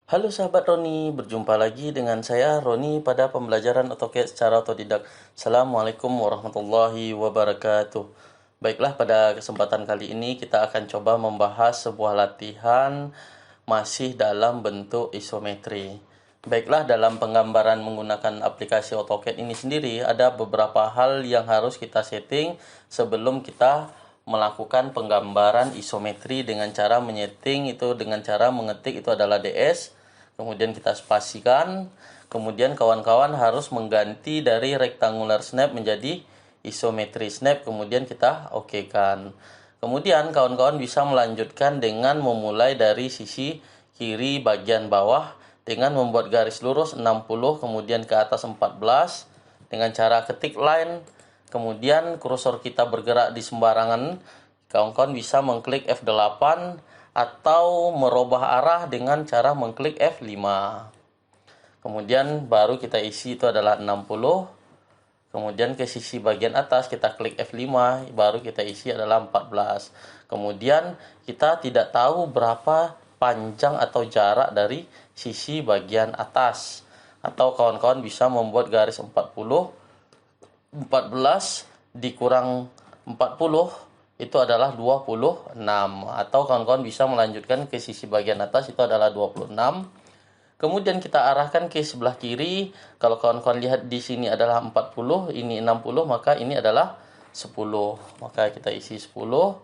Halo sahabat Roni, berjumpa lagi dengan saya Roni pada pembelajaran AutoCAD secara otodidak. Assalamualaikum warahmatullahi wabarakatuh. Baiklah, pada kesempatan kali ini kita akan coba membahas sebuah latihan masih dalam bentuk isometri. Baiklah, dalam penggambaran menggunakan aplikasi AutoCAD ini sendiri ada beberapa hal yang harus kita setting sebelum kita melakukan penggambaran isometri dengan cara menyeting itu dengan cara mengetik itu adalah DS, kemudian kita spasikan, kemudian kawan-kawan harus mengganti dari rectangular snap menjadi isometri snap, kemudian kita oke kan. Kemudian kawan-kawan bisa melanjutkan dengan memulai dari sisi kiri bagian bawah dengan membuat garis lurus 60, kemudian ke atas 14 dengan cara ketik line. Kemudian kursor kita bergerak di sembarangan, kawan-kawan bisa mengklik F8 atau merubah arah dengan cara mengklik F5. Kemudian baru kita isi itu adalah 60. Kemudian ke sisi bagian atas kita klik F5, baru kita isi adalah 14. Kemudian kita tidak tahu berapa panjang atau jarak dari sisi bagian atas, atau kawan-kawan bisa membuat garis 14 dikurang 40 itu adalah 26, atau kawan-kawan bisa melanjutkan ke sisi bagian atas itu adalah 26. Kemudian kita arahkan ke sebelah kiri. Kalau kawan-kawan lihat di sini adalah 40, ini 60, maka ini adalah 10. Maka kita isi 10.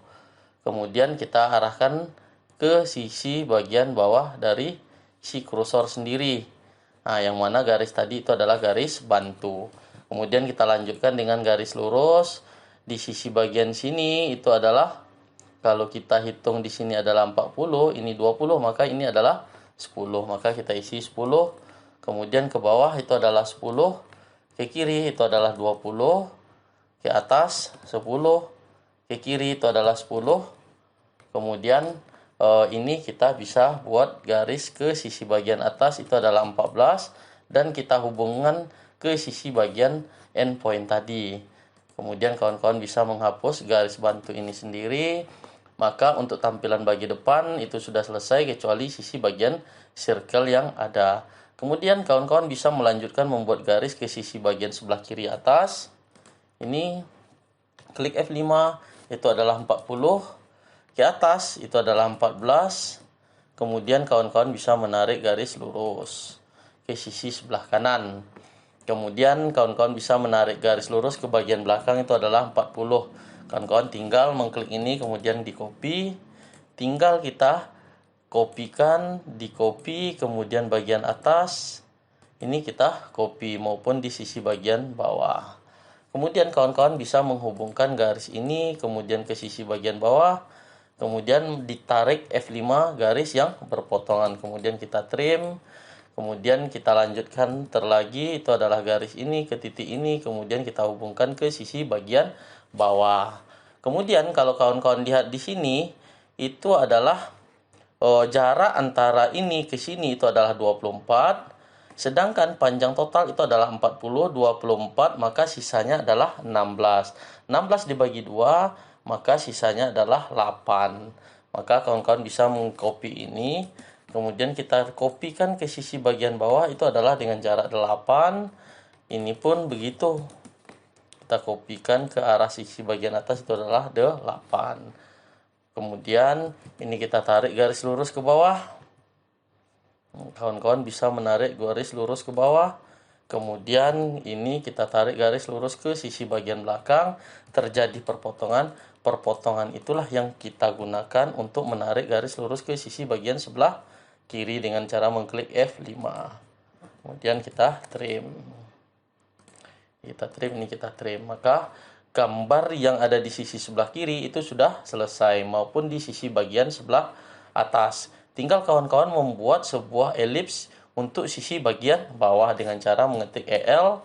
Kemudian kita arahkan ke sisi bagian bawah dari si kursor sendiri. Nah, yang mana garis tadi itu adalah garis bantu. Kemudian kita lanjutkan dengan garis lurus. Di sisi bagian sini itu adalah, kalau kita hitung di sini adalah 40, ini 20, maka ini adalah 10. Maka kita isi 10. Kemudian ke bawah itu adalah 10. Ke kiri itu adalah 20. Ke atas 10. Ke kiri itu adalah 10. Kemudian ini kita bisa buat garis ke sisi bagian atas itu adalah 14. Dan kita hubungkan ke sisi bagian endpoint tadi. Kemudian kawan-kawan bisa menghapus garis bantu ini sendiri. Maka untuk tampilan bagi depan itu sudah selesai kecuali sisi bagian circle yang ada. Kemudian kawan-kawan bisa melanjutkan membuat garis ke sisi bagian sebelah kiri atas. Ini klik F5 itu adalah 40. Ke atas itu adalah 14. Kemudian kawan-kawan bisa menarik garis lurus ke sisi sebelah kanan. Kemudian kawan-kawan bisa menarik garis lurus ke bagian belakang itu adalah 40. Kawan-kawan tinggal mengklik ini, kemudian di copy. Tinggal kita kopikan, di copy, kemudian bagian atas. Ini kita copy maupun di sisi bagian bawah. Kemudian kawan-kawan bisa menghubungkan garis ini, kemudian ke sisi bagian bawah. Kemudian ditarik F5 garis yang berpotongan. Kemudian kita trim. Kemudian kita lanjutkan terlagi, itu adalah garis ini ke titik ini, kemudian kita hubungkan ke sisi bagian bawah. Kemudian kalau kawan-kawan lihat di sini, itu adalah jarak antara ini ke sini itu adalah 24, sedangkan panjang total itu adalah 40, 24, maka sisanya adalah 16. 16 dibagi 2, maka sisanya adalah 8. Maka kawan-kawan bisa mengcopy ini. Kemudian kita kopikan ke sisi bagian bawah itu adalah dengan jarak 8. Ini pun begitu. Kita kopikan ke arah sisi bagian atas itu adalah 8. Kemudian ini kita tarik garis lurus ke bawah. Kawan-kawan bisa menarik garis lurus ke bawah. Kemudian ini kita tarik garis lurus ke sisi bagian belakang. Terjadi perpotongan. Perpotongan itulah yang kita gunakan untuk menarik garis lurus ke sisi bagian sebelah kiri dengan cara mengklik F5. Kemudian kita trim. Ini kita trim. Maka gambar yang ada di sisi sebelah kiri itu sudah selesai, maupun di sisi bagian sebelah atas. Tinggal kawan-kawan membuat sebuah elips untuk sisi bagian bawah dengan cara mengetik EL.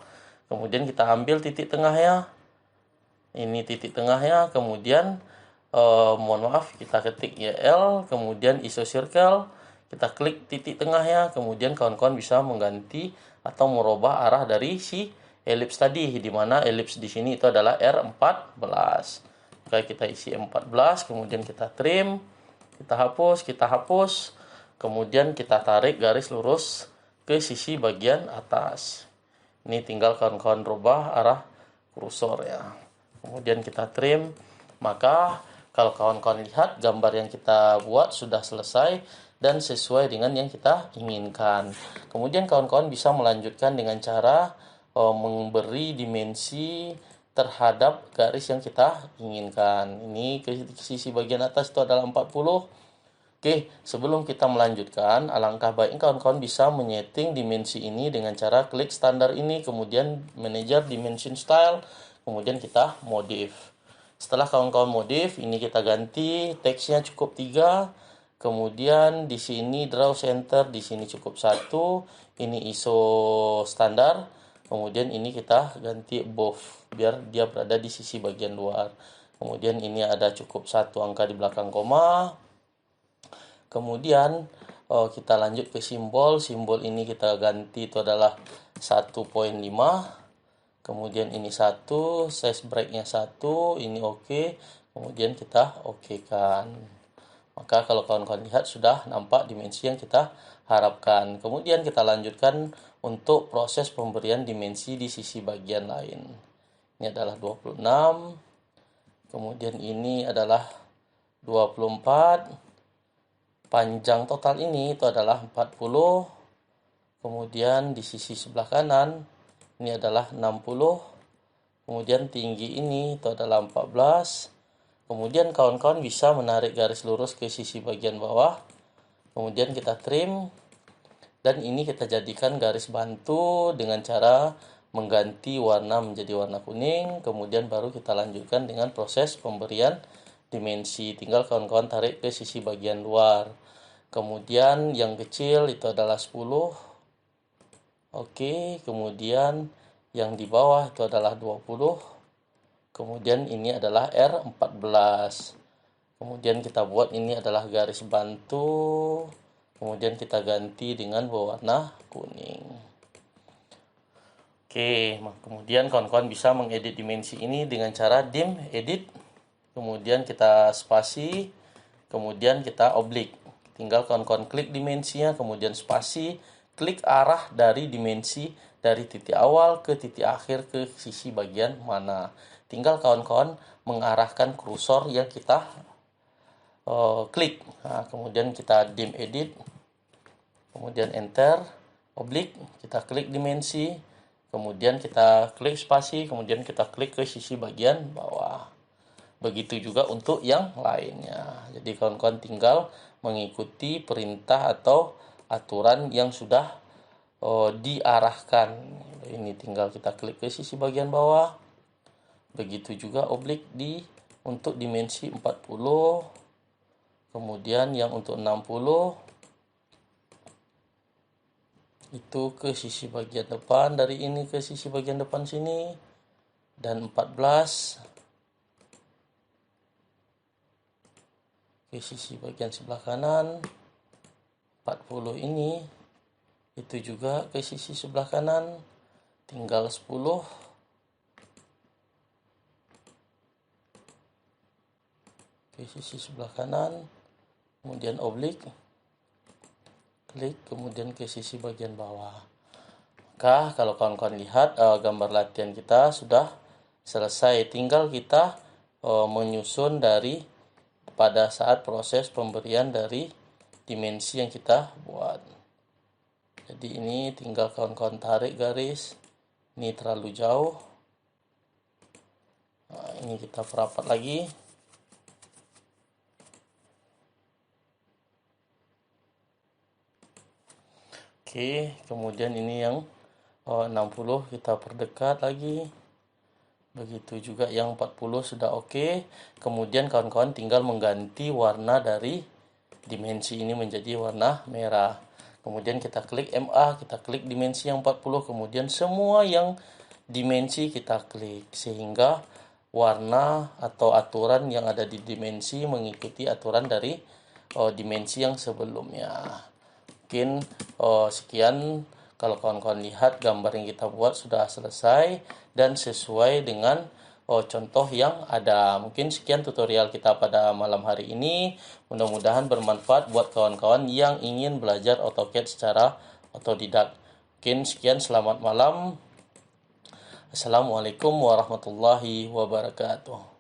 Kemudian kita ambil titik tengahnya. Ini titik tengahnya. Kemudian mohon maaf, kita ketik EL, kemudian iso circle. Kita klik titik tengahnya, kemudian kawan-kawan bisa mengganti atau merubah arah dari si elips tadi, di mana elips di sini itu adalah R14. Maka kita isi 14, kemudian kita trim, kita hapus. Kemudian kita tarik garis lurus ke sisi bagian atas. Ini tinggal kawan-kawan rubah arah kursor ya. Kemudian kita trim. Maka kalau kawan-kawan lihat gambar yang kita buat sudah selesai dan sesuai dengan yang kita inginkan. Kemudian kawan-kawan bisa melanjutkan dengan cara memberi dimensi terhadap garis yang kita inginkan. Ini ke sisi bagian atas itu adalah 40. Oke, sebelum kita melanjutkan, alangkah baiknya kawan-kawan bisa menyeting dimensi ini dengan cara klik standar ini, kemudian manager dimension style, kemudian kita modif. Setelah kawan-kawan modif, ini kita ganti teksnya cukup 3, kemudian di sini draw center, di sini cukup 1, ini ISO standar, kemudian ini kita ganti above biar dia berada di sisi bagian luar. Kemudian ini ada cukup 1 angka di belakang koma. Kemudian kita lanjut ke simbol. Simbol ini kita ganti itu adalah 1.5. Kemudian ini 1, size breaknya 1, ini oke. Kemudian kita okekan. Maka kalau kawan-kawan lihat sudah nampak dimensi yang kita harapkan. Kemudian kita lanjutkan untuk proses pemberian dimensi di sisi bagian lain. Ini adalah 26. Kemudian ini adalah 24. Panjang total ini itu adalah 40. Kemudian di sisi sebelah kanan ini adalah 60. Kemudian tinggi ini itu adalah 14. Kemudian kawan-kawan bisa menarik garis lurus ke sisi bagian bawah. Kemudian kita trim. Dan ini kita jadikan garis bantu dengan cara mengganti warna menjadi warna kuning. Kemudian baru kita lanjutkan dengan proses pemberian dimensi. Tinggal kawan-kawan tarik ke sisi bagian luar. Kemudian yang kecil itu adalah 10. Oke, kemudian yang di bawah itu adalah 20. Kemudian ini adalah R14. Kemudian kita buat ini adalah garis bantu. Kemudian kita ganti dengan berwarna kuning. Oke, kemudian kawan-kawan bisa mengedit dimensi ini dengan cara dim, edit. Kemudian kita spasi, kemudian kita oblique. Tinggal kawan-kawan klik dimensinya, kemudian spasi, klik arah dari dimensi dari titik awal ke titik akhir ke sisi bagian mana. Tinggal kawan-kawan mengarahkan kursor yang kita klik. Nah, kemudian kita dim edit, kemudian enter, oblique, kita klik dimensi, kemudian kita klik spasi, kemudian kita klik ke sisi bagian bawah. Begitu juga untuk yang lainnya. Jadi kawan-kawan tinggal mengikuti perintah atau aturan yang sudah diarahkan. Ini tinggal kita klik ke sisi bagian bawah. Begitu juga oblique untuk dimensi 40. Kemudian yang untuk 60 itu ke sisi bagian depan, dari ini ke sisi bagian depan sini. Dan 14 ke sisi bagian sebelah kanan. 40 ini itu juga ke sisi sebelah kanan. Tinggal 10. Ke sisi sebelah kanan. Kemudian oblique. Klik, kemudian ke sisi bagian bawah. Maka kalau kawan-kawan lihat gambar latihan kita sudah selesai. Tinggal kita menyusun dari pada saat proses pemberian dari dimensi yang kita buat. Jadi ini tinggal kawan-kawan tarik garis. Ini terlalu jauh. Nah, ini kita perapat lagi. Oke, kemudian ini yang 60 kita perdekat lagi. Begitu juga yang 40 sudah oke. Kemudian kawan-kawan tinggal mengganti warna dari dimensi ini menjadi warna merah. Kemudian kita klik MA, kita klik dimensi yang 40, kemudian semua yang dimensi kita klik. Sehingga warna atau aturan yang ada di dimensi mengikuti aturan dari dimensi yang sebelumnya. Mungkin sekian. Kalau kawan-kawan lihat gambar yang kita buat sudah selesai dan sesuai dengan contoh yang ada. Mungkin sekian tutorial kita pada malam hari ini. Mudah-mudahan bermanfaat buat kawan-kawan yang ingin belajar AutoCAD secara otodidak. Mungkin sekian, selamat malam. Assalamualaikum warahmatullahi wabarakatuh.